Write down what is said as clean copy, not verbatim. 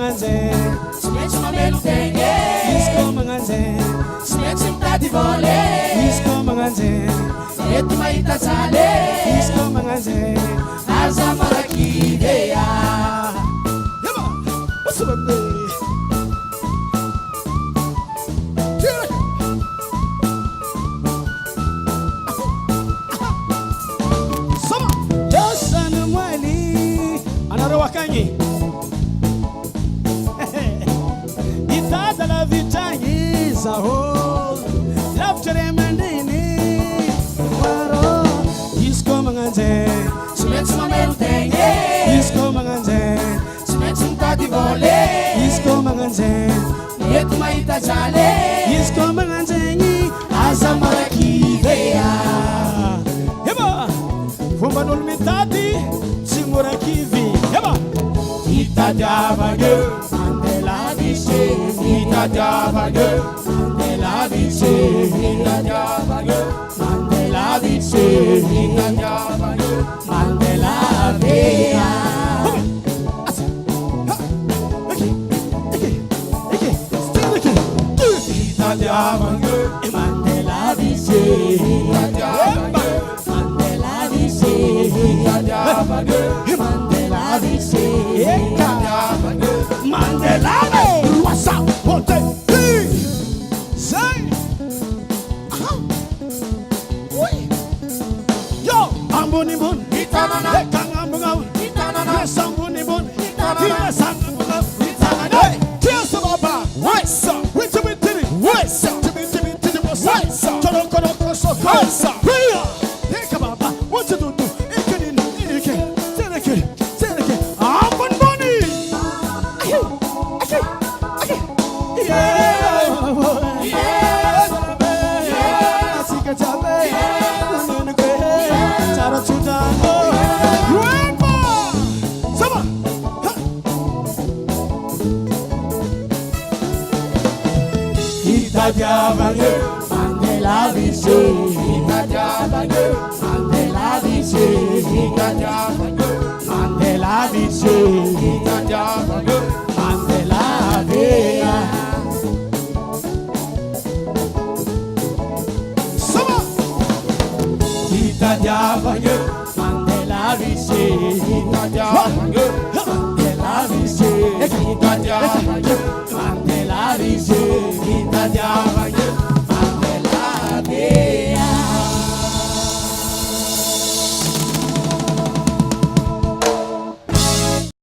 manganze, Smetsu mamelu tenge, disco manganze, smetsu mtadi vole, disco manganze, etu maita sale, disco manganze, aza marakideya. Yaba, what's up there? Wakanyi Itada la vitanyi Zaho Laftere mandini Waro Disco manganze Smetsu mamelu tenge, Disco manganze smetsu mtadi vole, Disco manganze etu maita sale, Disco manganze Nyi aza marakideya. Heba Fumba nol mitadi Singura kivi Heba Itadiavague, Mandela Viche, Itadiavague, Mandela Viche, Itadiavague, Mandela Viche, Itadiavague, Mandela Vea. Itadiavague, Mandela Viche, Itadiavague, Mandela Viche, Itadiavague, Mandela Viche, Itadiavague, Mandela What's up? What say? Yo, Amboni Bun, Itanana, Kangambunga, Itanana, Sambuni Bun, Itanana, Sambunga, Itanana. Tears of our back, what's up? Which we did it, what's up? To what's up? Toro, so close up. Think about that. What you do? Ambon Bunny. Itadiavague, Mandela Viche, Itadiavague, Mandela Viche, Itadiavague, Mandela Viche, Itadiavague, Mandela Vea. Itadiavague, Mandela Viche, Itadiavague,